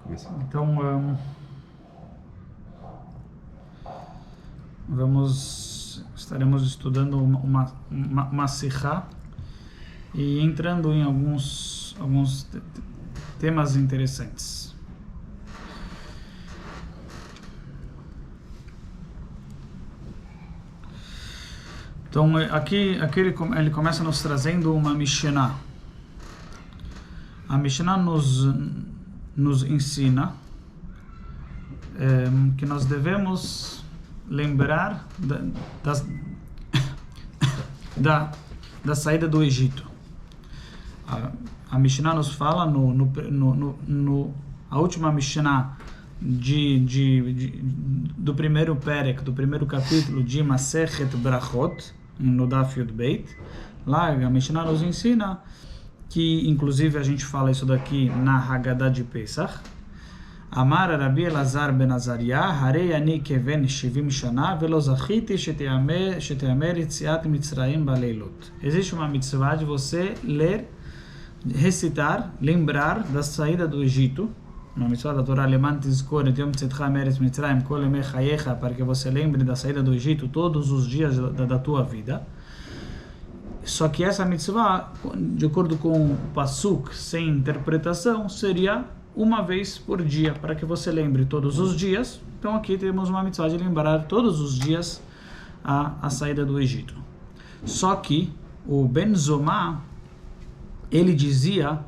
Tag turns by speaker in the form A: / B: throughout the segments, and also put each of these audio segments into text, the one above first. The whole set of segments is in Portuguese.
A: Então, estaremos estudando uma Sihá e entrando em alguns temas interessantes. Então, aqui ele começa nos trazendo uma Mishnah. A Mishnah nos ensina que nós devemos lembrar da saída do Egito. A Mishnah nos fala a última Mishnah do primeiro Perek, do primeiro capítulo de Masechet Brachot, no Daf Yud Beit. Lá a Mishnah nos ensina que, inclusive, a gente fala isso daqui na Haggadah de Pesach. Amar Rabi Elazar ben Azariah, Harei ani keven shivim shana, velo zachiti sheteamer yitziat mitzrayim baleilot. Existe uma mitzvah de você ler, recitar, lembrar da saída do Egito. Uma mitzvah da Torá, Leman tizkor et yom tzedcha meretz mitzrayim kol yemei chayecha, para que você lembre da saída do Egito todos os dias da tua vida. Só que essa mitzvah, de acordo com o Pasuk, sem interpretação, seria uma vez por dia, para que você lembre todos os dias. Então aqui temos uma mitzvah de lembrar todos os dias a saída do Egito. Só que o Ben Zomá, ele dizia,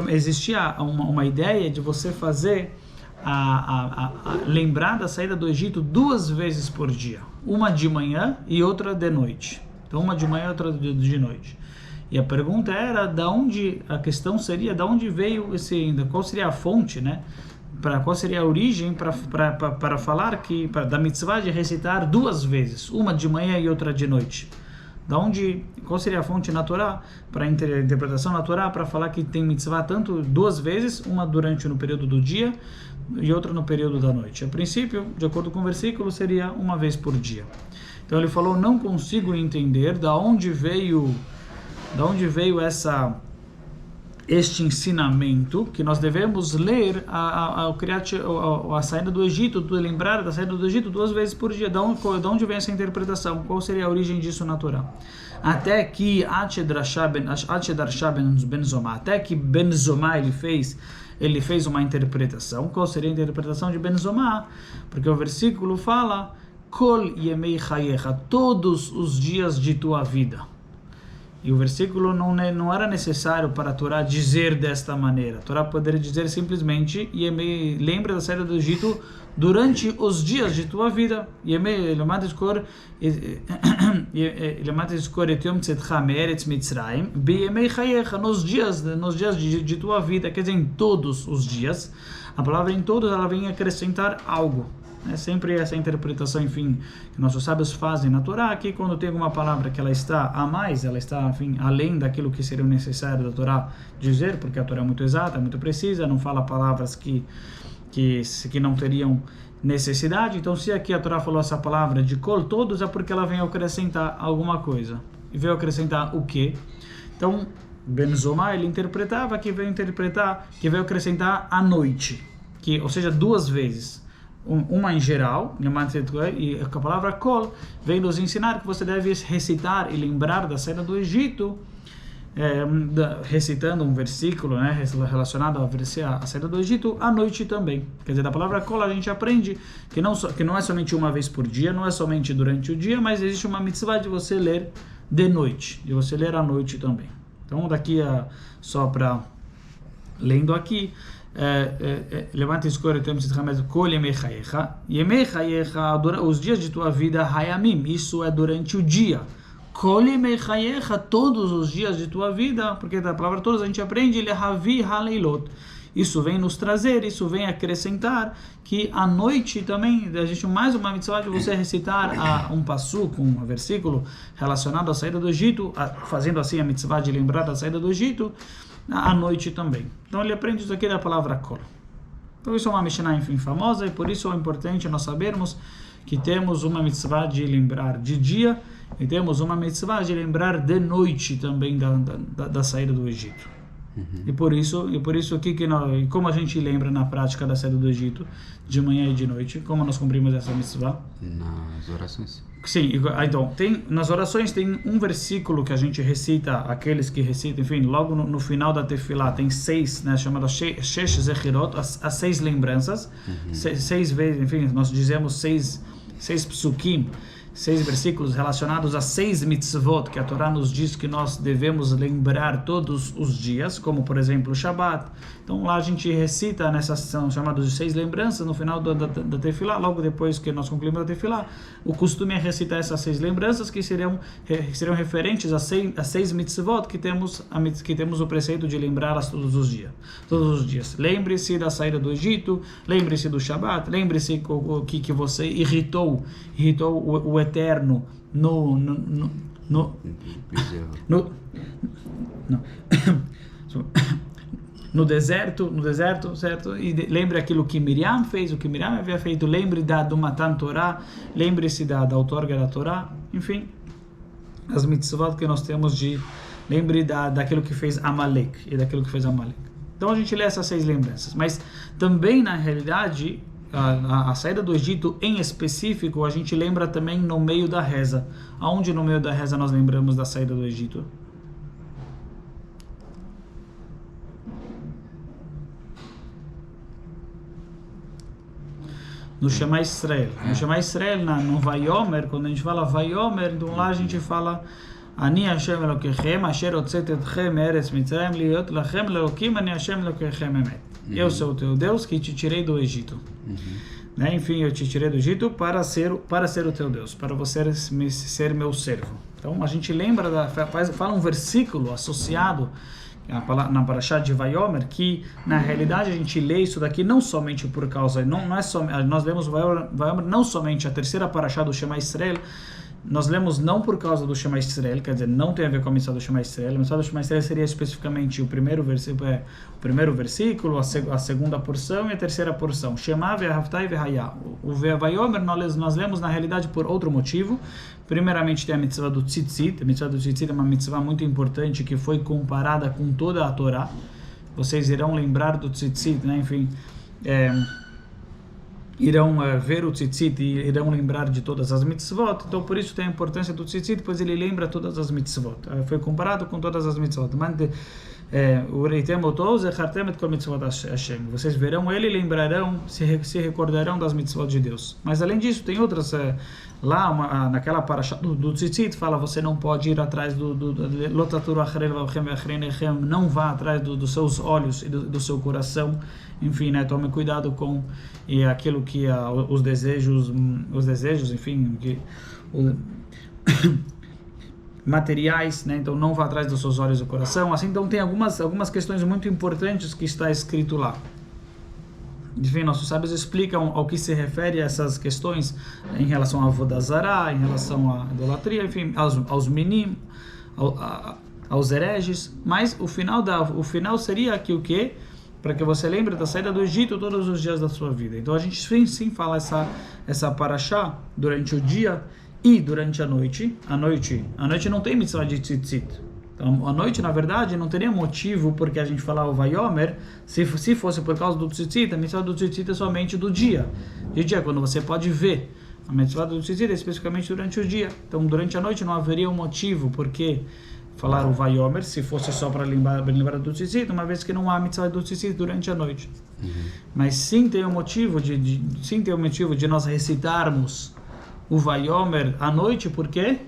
A: existia uma ideia de você fazer lembrar da saída do Egito 2 vezes por dia, uma de manhã e outra de noite. Então uma de manhã e outra de noite. E a pergunta era a questão seria de onde veio qual seria a fonte, né? Qual seria a origem para falar da mitzvah de recitar 2 vezes, uma de manhã e outra de noite. Qual seria a fonte na Torá, para a interpretação na Torá, para falar que tem mitzvah tanto 2 vezes, uma no período do dia e outra no período da noite. A princípio, de acordo com o versículo, seria uma vez por dia. Então ele falou, não consigo entender da onde veio este ensinamento que nós devemos ler a saída do Egito, lembrar da saída do Egito 2 vezes por dia. De onde vem essa interpretação? Qual seria a origem disso na Torá? Até que Ben Zomá, até que Ben Zomá ele fez uma interpretação. Qual seria a interpretação de Ben Zomá? Porque o versículo fala Kol Yemei Chayecha, todos os dias de tua vida. E o versículo não era necessário para a Torá dizer desta maneira. A Torá poderia dizer simplesmente lembra da saída do Egito durante os dias de tua vida. Nos dias de tua vida, quer dizer, em todos os dias. A palavra em todos, ela vem acrescentar algo. É sempre essa interpretação, enfim, que nossos sábios fazem na Torá, que quando tem alguma palavra que ela está a mais, ela está, enfim, além daquilo que seria necessário da Torá dizer, porque a Torá é muito exata, muito precisa, não fala palavras que não teriam necessidade. Então, se aqui a Torá falou essa palavra de kol, todos, é porque ela vem acrescentar alguma coisa. E veio acrescentar o quê? Então, Ben Zomá, ele interpretava que veio acrescentar a noite, ou seja, 2 vezes. Uma em geral, e a palavra kol vem nos ensinar que você deve recitar e lembrar da saída do Egito, recitando um versículo, né, relacionado à saída do Egito, à noite também. Quer dizer, da palavra kol a gente aprende que não é somente uma vez por dia, não é somente durante o dia, mas existe uma mitzvah de você ler de noite, de você ler à noite também. Então, daqui só para lendo aqui, levanta escolha, temos kol yemei chayecha, os dias de tua vida, hayamim, isso é durante o dia. Kol yemei chayecha, todos os dias de tua vida, porque da palavra todos a gente aprende, lehavi haleilot. Isso vem nos trazer, isso vem acrescentar que à noite também existe mais uma mitzvah de você recitar um pasuk, um versículo relacionado à saída do Egito, fazendo assim a mitzvah de lembrar da saída do Egito, à noite também. Então ele aprende isso aqui da palavra kol. Então isso é uma Mishnah, enfim, famosa, e por isso é importante nós sabermos que temos uma mitzvah de lembrar de dia e temos uma mitzvah de lembrar de noite também da saída do Egito. E por isso como a gente lembra na prática da saída do Egito, de manhã e de noite, como nós cumprimos essa mitzvah?
B: Nas orações.
A: Sim, então, nas orações tem um versículo que a gente recita, aqueles que recitam, enfim, logo no final da Tefilá tem 6, né, chamado Shesh Zechirot, as 6 lembranças, 6 vezes, enfim, nós dizemos 6 psukim, 6 versículos relacionados a 6 mitzvot, que a Torá nos diz que nós devemos lembrar todos os dias, como por exemplo o Shabbat. Então lá a gente recita nessas são chamadas de 6 lembranças no final da Tefilá, logo depois que nós concluímos a Tefilá. O costume é recitar essas 6 lembranças que seriam referentes a 6 mitzvot que temos o preceito de lembrá-las todos os dias. Lembre-se da saída do Egito, lembre-se do Shabbat, lembre-se que você irritou o Eterno no deserto, certo? E lembre aquilo que Miriam fez, o que Miriam havia feito, lembre do Matan Torá, lembre-se da outorga da Torá, enfim, as mitzvot que nós temos lembre daquilo que fez Amalek e daquilo que fez Amalek. Então a gente lê essas 6 lembranças, mas também na realidade a saída do Egito em específico a gente lembra também no meio da reza. Aonde no meio da reza nós lembramos da saída do Egito? No Shema Israel. No Shema Israel, no Vayomer, quando a gente fala Vayomer, então lá a gente fala Ani Hashem Elokechem, Asher Hotzet Etchem Me'eretz Mitzrayim, Liot Lachem Lelokim, Ani Hashem Elokechem Emet. Eu sou o teu Deus que te tirei do Egito. Né? Enfim, eu te tirei do Egito para ser o teu Deus, para você ser meu servo. Então a gente lembra, fala um versículo associado na Parashá de Vayomer, que na realidade a gente lê isso daqui não somente por causa, não é só, nós lemos Vayomer não somente a terceira Parashá do Shema Israel, nós lemos não por causa do Shema Israel, quer dizer, não tem a ver com a missão do Shema Israel. A missão do Shema Israel seria especificamente o primeiro versículo, a segunda porção e a terceira porção. Shema ve'ahavtai ve'haya. O Vayomer nós lemos na realidade por outro motivo. Primeiramente tem a mitzvah do tzitzit. A mitzvah do tzitzit é uma mitzvah muito importante que foi comparada com toda a Torá. Vocês irão lembrar do tzitzit, né? Enfim, irão ver o tzitzit e irão lembrar de todas as mitzvot. Então por isso tem a importância do tzitzit, pois ele lembra todas as mitzvot. Foi comparado com todas as mitzvot. Vocês verão ele e lembrarão, se recordarão das mitzvot de Deus. Mas além disso tem outras, naquela parasha do tzitzit fala, você não pode ir atrás não vá atrás dos seus olhos e do seu coração. Enfim, né, tome cuidado com aquilo que os desejos, enfim, materiais, né? Então não vá atrás dos seus olhos e do coração. Assim, então tem algumas questões muito importantes que está escrito lá. Enfim, nossos sábios explicam ao que se refere essas questões em relação a Avodah Zará, em relação à idolatria, enfim, aos minim, aos hereges. Mas o final seria aqui o quê? Para que você lembre da saída do Egito todos os dias da sua vida. Então a gente sim fala essa parashá durante o dia e durante a noite. A noite não tem mitzvah de tzitzit. Então a noite, na verdade, não teria motivo porque a gente falar o Vayomer, se fosse por causa do tzitzit. A mitzvah do tzitzit é somente do dia. De dia, quando você pode ver. A mitzvah do tzitzit é especificamente durante o dia. Então durante a noite não haveria um motivo porque falar o Vayomer, se fosse só para lembrar do tzitzit, uma vez que não há mitzvah do tzitzit durante a noite. Mas sim tem um motivo de nós recitarmos o Vayomer à noite, por quê?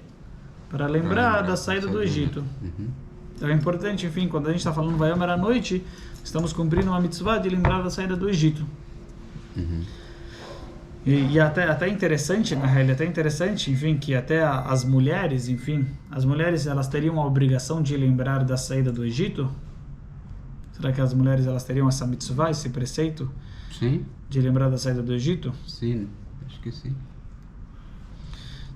A: Para lembrar da saída do Egito. Então é importante, enfim, quando a gente está falando Vayomer à noite, estamos cumprindo uma mitzvah de lembrar da saída do Egito. E até interessante, na realidade, enfim, que até as mulheres, elas teriam a obrigação de lembrar da saída do Egito? Será que as mulheres elas teriam essa mitzvah, esse preceito?
B: Sim.
A: De lembrar da saída do Egito?
B: Sim, acho que sim.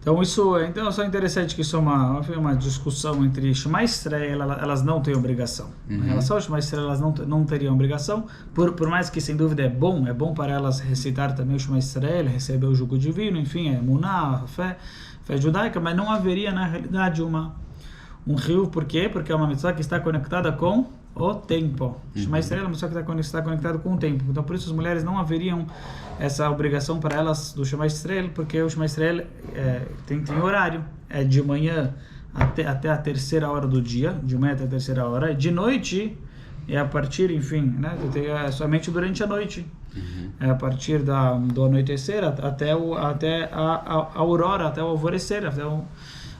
A: Então isso é interessante que isso é uma discussão entre Shema Israel, elas não têm obrigação. Em relação ao Shema Israel, elas não teriam obrigação, por mais que sem dúvida é bom para elas recitar também o Shema Israel, receber o jugo divino, enfim, Emuná, fé judaica, mas não haveria na realidade um rio, por quê? Porque é uma mitzvah que está conectada com o tempo. Shema Israel é uma pessoa que está conectado com o tempo. Então, por isso, as mulheres não haveriam essa obrigação para elas do Shema Israel, porque o Shema Israel tem horário. É de manhã até a terceira hora do dia, de manhã até a terceira hora. De noite, é a partir, enfim, né, somente durante a noite. É a partir do anoitecer até a aurora, até o alvorecer, até o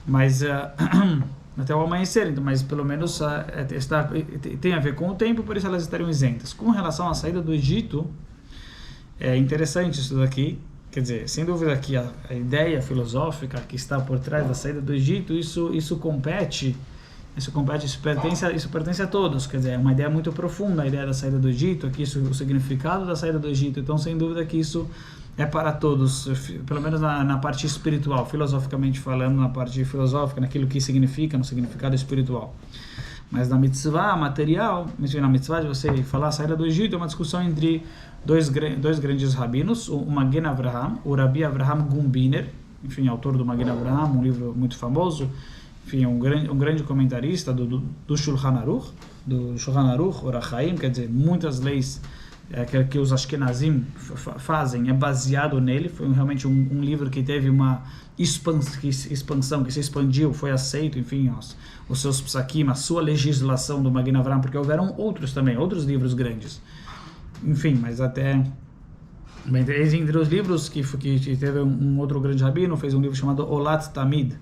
A: amanhecer. Então, mas pelo menos tem a ver com o tempo, por isso elas estariam isentas. Com relação à saída do Egito, é interessante isso daqui. Quer dizer, sem dúvida que a ideia filosófica que está por trás da saída do Egito, isso pertence a todos. Quer dizer, é uma ideia muito profunda, a ideia da saída do Egito, aqui o significado da saída do Egito. Então, sem dúvida que isso é para todos, pelo menos na parte espiritual, filosoficamente falando, na parte filosófica, naquilo que significa, no significado espiritual. Mas na mitzvah material, na mitzvah de você falar a saída do Egito, é uma discussão entre dois grandes rabinos, o Magen Avraham, o Rabi Avraham Gumbiner, enfim, autor do Magen Avraham, um livro muito famoso, enfim, um grande comentarista do Shulchan Aruch, Orach Chaim, quer dizer, muitas leis que os Ashkenazim fazem é baseado nele. Foi realmente um livro que teve uma expansão, que se expandiu, foi aceito, enfim, os seus psakim, a sua legislação do Magen Avraham, porque houveram outros livros grandes. Enfim, mas até entre os livros que teve um outro grande rabino, fez um livro chamado Olat Tamid.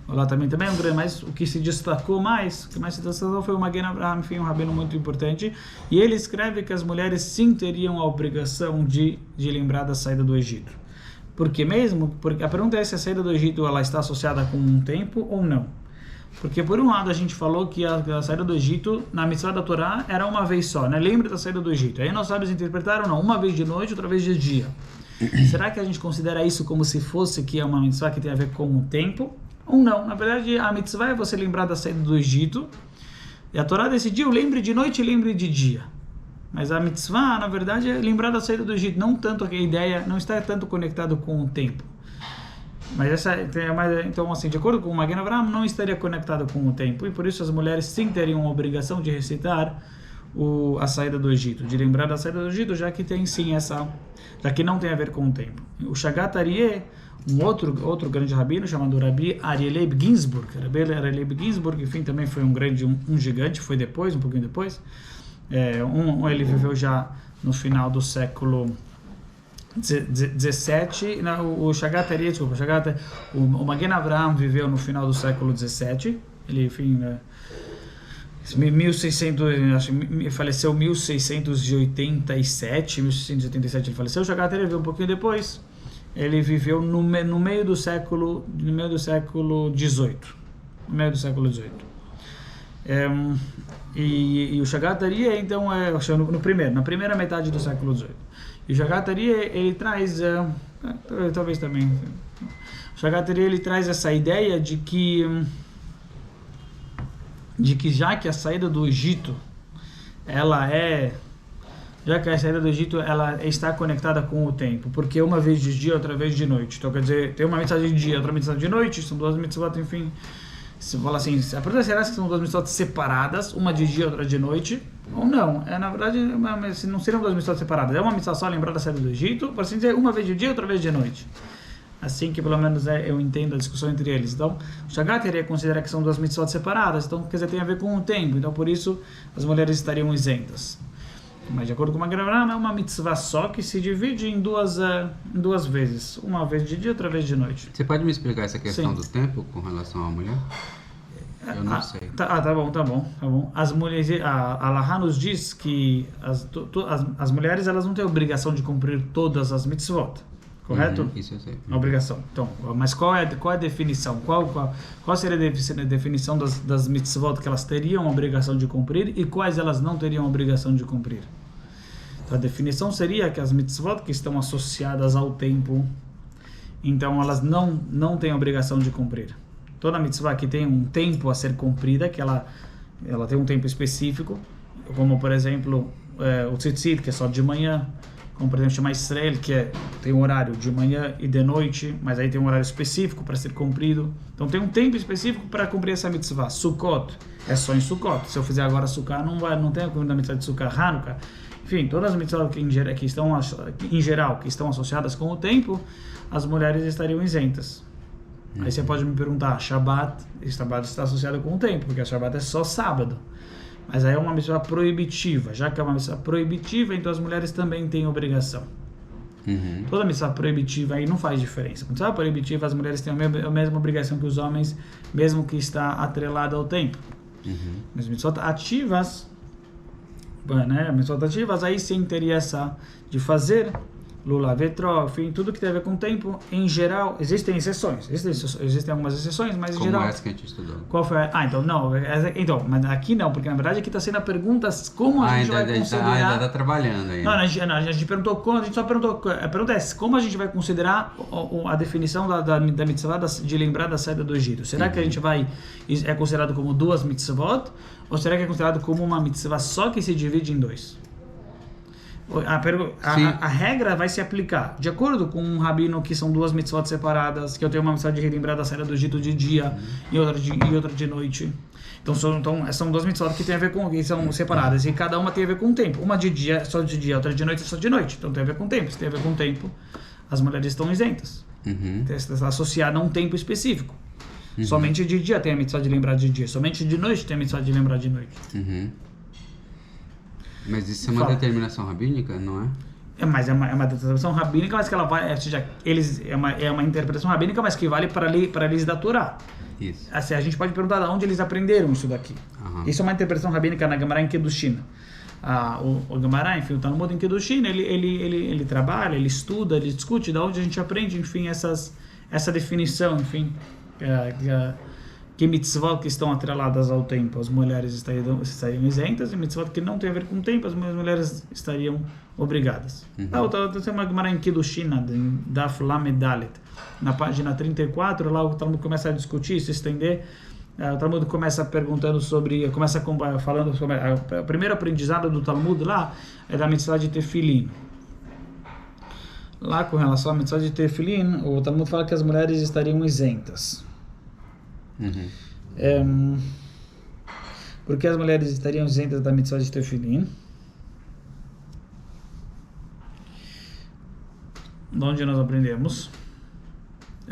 A: Olat Tamid também é um grande, mas o que se destacou mais, foi o Magen Avraham, enfim, um rabino muito importante. E ele escreve que as mulheres sim teriam a obrigação de lembrar da saída do Egito. Porque a pergunta é se a saída do Egito ela está associada com um tempo ou não. Porque por um lado a gente falou que a saída do Egito, na mitzvah da Torá, era uma vez só, né? Lembra da saída do Egito. Aí nós sábios interpretaram, não, uma vez de noite, outra vez de dia. Será que a gente considera isso como se fosse que é uma mitzvah que tem a ver com o tempo? Ou não? Na verdade, a mitzvah é você lembrar da saída do Egito, e a Torá decidiu, lembre de noite e lembre de dia. Mas a mitzvah, na verdade, é lembrar da saída do Egito, não tanto a ideia, não está tanto conectado com o tempo. Mas então, assim, de acordo com o Magen Avraham, não estaria conectado com o tempo, e por isso as mulheres sim teriam a obrigação de recitar a saída do Egito, de lembrar da saída do Egito, já que tem sim já que não tem a ver com o tempo. O Shagat Aryeh, um outro grande rabino chamado Rabi Aryeh Ginsburg, enfim, também foi um gigante, foi um pouquinho depois. Ele viveu já no final do século 17, o Shagat Aryeh, o Magen Avraham viveu no final do século 17, ele, enfim, 1687, 1687 ele faleceu. O Shagat Aryeh viveu um pouquinho depois, ele viveu no meio do século 18, e o Shagat Aryeh, então, na primeira metade do século 18. E o Shagat Aryeh, ele traz, talvez também, o Shagat Aryeh, ele traz essa ideia de que já que a saída do Egito, ela está conectada com o tempo, porque uma vez de dia, outra vez de noite. Então, quer dizer, tem uma mensagem de dia, outra mensagem de noite, são duas mitzvot, enfim. Se fala assim, a pergunta será que são duas mitzvot separadas, uma de dia, outra de noite, ou não? Na verdade, não seriam duas mitzvot separadas. É uma mitzvah só, lembrar da saída do Egito, por assim dizer, uma vez de dia, outra vez de noite. Assim que, pelo menos, eu entendo a discussão entre eles. Então, o Shagat iria considerar que são duas mitzvot separadas, então, quer dizer, tem a ver com o tempo. Então, por isso, as mulheres estariam isentas. Mas, de acordo com o Magen Avraham, é uma mitzvah só que se divide em duas vezes. Uma vez de dia, outra vez de noite.
B: Você pode me explicar essa questão do tempo com relação à mulher? Eu não sei.
A: Tá bom. As mulheres, a Alahá nos diz que as mulheres elas não têm obrigação de cumprir todas as mitzvot. Correto?
B: Isso eu sei.
A: A obrigação. Então, mas qual é a definição? Qual seria a definição das mitzvot que elas teriam a obrigação de cumprir e quais elas não teriam a obrigação de cumprir? Então, a definição seria que as mitzvot que estão associadas ao tempo, então elas não têm a obrigação de cumprir. Toda mitzvah que tem um tempo a ser cumprida, que ela tem um tempo específico, como por exemplo o tzitzit, que é só de manhã, como por exemplo Shema Israel, que tem um horário de manhã e de noite, mas aí tem um horário específico para ser cumprido. Então tem um tempo específico para cumprir essa mitzvah. Sukkot é só em Sukkot. Se eu fizer agora Sukkot, não tem a cumprir a mitzvah de Sukkot. Hanukkah, enfim, todas as mitzvahs que estão em geral que estão associadas com o tempo, as mulheres estariam isentas. Aí você pode me perguntar, Shabbat está associado com o tempo, porque a Shabbat é só sábado. Mas aí é uma mitzvah proibitiva. Já que é uma mitzvah proibitiva, então as mulheres também têm obrigação. Toda mitzvah proibitiva aí não faz diferença. Mitzvah proibitiva, as mulheres têm a mesma obrigação que os homens, mesmo que está atrelada ao tempo. Mas mitzvot ativas, né? Mitzvot ativas, aí sim teria essa de fazer Lula, Vetró, enfim, tudo que tem a ver com o tempo, em geral, existem exceções. Existem algumas exceções, mas em
B: como
A: geral...
B: Como essa que a gente estudou?
A: Qual foi? Então, não. Então, mas aqui não, porque na verdade aqui está sendo a pergunta como a gente vai considerar...
B: ainda está trabalhando aí.
A: Não, a gente perguntou como, a gente só perguntou... A pergunta é como a gente vai considerar a definição da mitzvah de lembrar da saída do Egito. Será que a gente é considerado como duas mitzvot? Ou será que é considerado como uma mitzvah só que se divide em dois? A regra vai se aplicar de acordo com um rabino que são duas mitzvot separadas, que eu tenho uma mitzvah de relembrar da saída do Egito de dia e outra de noite. Então são duas mitzvot que tem a ver com, que são separadas e cada uma tem a ver com o tempo. Uma de dia só de dia, outra de noite só de noite. Então tem a ver com o tempo. Se tem a ver com o tempo, as mulheres estão isentas. Está associada a um tempo específico. Somente de dia tem a mitzvah de lembrar de dia. Somente de noite tem a mitzvah de lembrar de noite.
B: Mas isso é uma determinação rabínica, não é?
A: Mas é uma determinação rabínica, mas que ela vai, ou seja, é uma interpretação rabínica, mas que vale para a lei da Torá.
B: Isso.
A: Assim, a gente pode perguntar de onde eles aprenderam isso daqui. Isso é uma interpretação rabínica na Gemara em Kedushin. O Gemara, enfim, o Talmud em Kedushin, ele trabalha, ele estuda, ele discute de onde a gente aprende, enfim, essa definição, enfim, que mitzvot que estão atreladas ao tempo, as mulheres estariam isentas, e mitzvot que não tem a ver com o tempo, as mulheres estariam obrigadas. Tem uma Gemara em Kedushin, Daf Lamed Dalet, na página 34, lá o Talmud começa a discutir, se estender. O Talmud começa falando sobre o primeiro aprendizado do Talmud lá é da mitzvah de Tefilin. Lá com relação à mitzvah de Tefilin, o Talmud fala que as mulheres estariam isentas. Por que as mulheres estariam isentas da mitzvah de Tefilin? De onde nós aprendemos?